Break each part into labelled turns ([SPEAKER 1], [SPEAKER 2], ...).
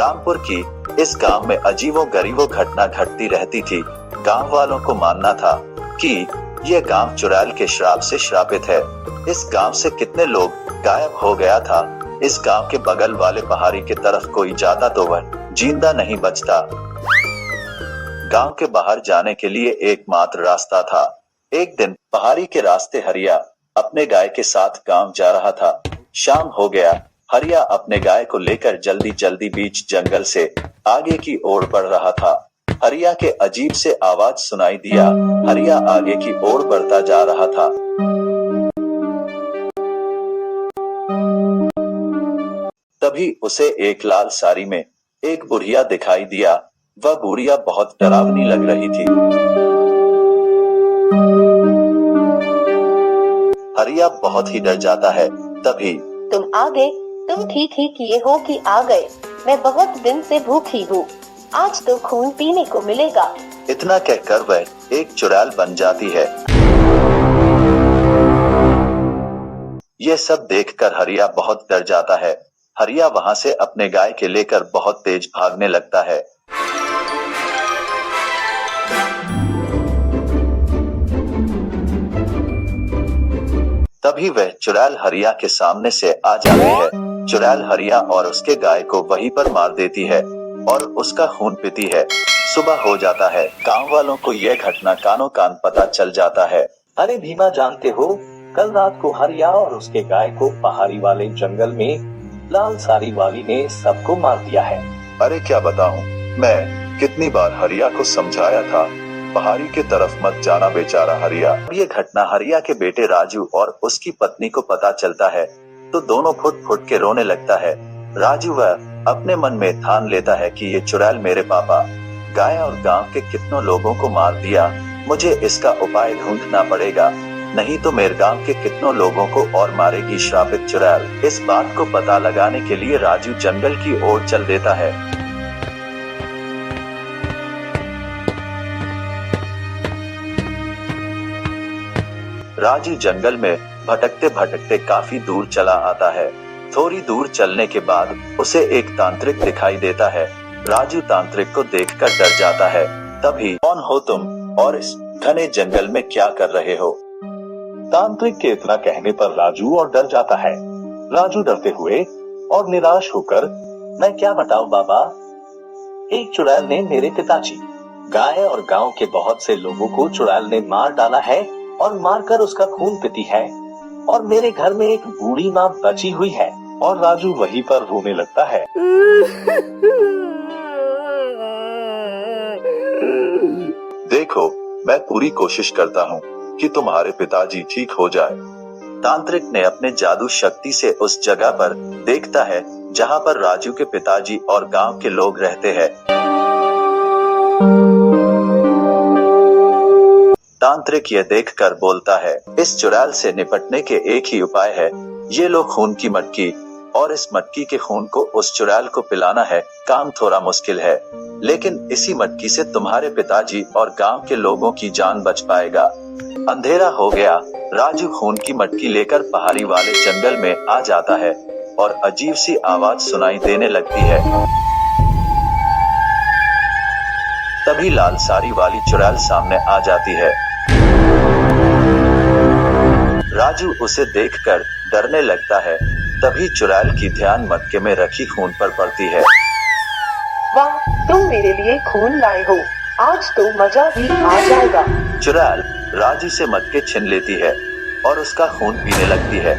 [SPEAKER 1] रामपुर की इस गांव में अजीबो गरीबो घटना घटती रहती थी। गांव वालों को मानना था कि ये गांव चुड़ैल के श्राप से श्रापित है। इस गांव से कितने लोग गायब हो गया था। इस गांव के बगल वाले पहाड़ी की तरफ कोई जाता तो वह जिंदा नहीं बचता। गांव के बाहर जाने के लिए एकमात्र रास्ता था। एक दिन पहाड़ी के रास्ते हरिया अपने गाय के साथ गांव जा रहा था। शाम हो गया। हरिया अपने गाय को लेकर जल्दी जल्दी बीच जंगल से आगे की ओर बढ़ रहा था। हरिया के अजीब से आवाज सुनाई दिया। हरिया आगे की ओर बढ़ता जा रहा था। तभी उसे एक लाल साड़ी में एक बुढ़िया दिखाई दिया। वह बुढ़िया बहुत डरावनी लग रही थी। हरिया बहुत ही डर जाता है। तभी
[SPEAKER 2] तुम आ गए। तुम ठीक ही किए हो कि आ गए। मैं बहुत दिन से भूखी हूँ। आज तो खून पीने को मिलेगा।
[SPEAKER 1] इतना कहकर वह एक चुड़ैल बन जाती है। ये सब देखकर हरिया बहुत डर जाता है। हरिया वहाँ से अपने गाय के लेकर बहुत तेज भागने लगता है। तभी वह चुड़ैल हरिया के सामने से आ जाती है। चुड़ैल हरिया और उसके गाय को वहीं पर मार देती है और उसका खून पीती है। सुबह हो जाता है। गांव वालों को यह घटना कानो कान पता चल जाता है।
[SPEAKER 3] अरे भीमा, जानते हो कल रात को हरिया और उसके गाय को पहाड़ी वाले जंगल में लाल साड़ी वाली ने सबको मार दिया है।
[SPEAKER 1] अरे क्या बताऊं, मैं कितनी बार हरिया को समझाया था पहाड़ी के तरफ मत जाना बेचारा हरिया। ये घटना हरिया के बेटे राजू और उसकी पत्नी को पता चलता है तो दोनों फुट फुट के रोने लगता है। राजू वह अपने मन में ठान लेता है कि ये चुड़ैल मेरे पापा, गाय और गांव के कितनों लोगों को मार दिया। मुझे इसका उपाय ढूंढना पड़ेगा, नहीं तो मेरे गांव के कितनों लोगों को और मारेगी श्रापित चुड़ैल। इस बात को पता लगाने के लिए राजू जंगल की ओर चल देता है। राजू जंगल में भटकते भटकते काफी दूर चला आता है। थोड़ी दूर चलने के बाद उसे एक तांत्रिक दिखाई देता है। राजू तांत्रिक को देखकर डर जाता है। तभी कौन हो तुम और इस घने जंगल में क्या कर रहे हो?
[SPEAKER 3] तांत्रिक के इतना कहने पर राजू और डर जाता है। राजू डरते हुए और निराश होकर, मैं क्या बताऊं बाबा, एक चुड़ैल ने मेरे पिताजी, गाय और गांव के बहुत से लोगों को चुड़ैल ने मार डाला है और मारकर उसका खून पीती है और मेरे घर में एक बूढ़ी माँ बची हुई है। और राजू वहीं पर रोने लगता है।
[SPEAKER 1] देखो, मैं पूरी कोशिश करता हूँ कि तुम्हारे पिताजी ठीक हो जाए। तांत्रिक ने अपने जादू शक्ति से उस जगह पर देखता है जहाँ पर राजू के पिताजी और गांव के लोग रहते हैं। तांत्रिक ये देखकर बोलता है, इस चुड़ैल से निपटने के एक ही उपाय है। ये लो खून की मटकी और इस मटकी के खून को उस चुड़ैल को पिलाना है। काम थोड़ा मुश्किल है, लेकिन इसी मटकी से तुम्हारे पिताजी और गांव के लोगों की जान बच पाएगा। अंधेरा हो गया। राजू खून की मटकी लेकर पहाड़ी वाले जंगल में आ जाता है और अजीब सी आवाज सुनाई देने लगती है। तभी लाल साड़ी वाली चुड़ैल सामने आ जाती है। राजू उसे देखकर डरने लगता है। तभी चुड़ैल की ध्यान मटके में रखी खून पर पड़ती है।
[SPEAKER 2] वाह, तुम मेरे लिए खून लाए हो। आज तो मजा ही आ जाएगा।
[SPEAKER 1] चुड़ैल राजू से मटके छीन लेती है और उसका खून पीने लगती है।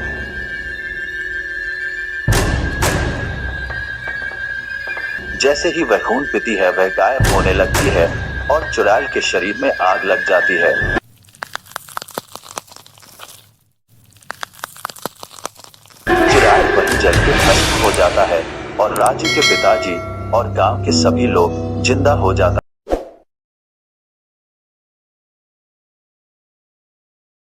[SPEAKER 1] जैसे ही वह खून पीती है वह गायब होने लगती है और चुड़ैल के शरीर में आग लग जाती है। चुड़ैल वहीं जल के भस्म हो जाता है और राजू के पिताजी और गांव के सभी लोग जिंदा हो जाता है।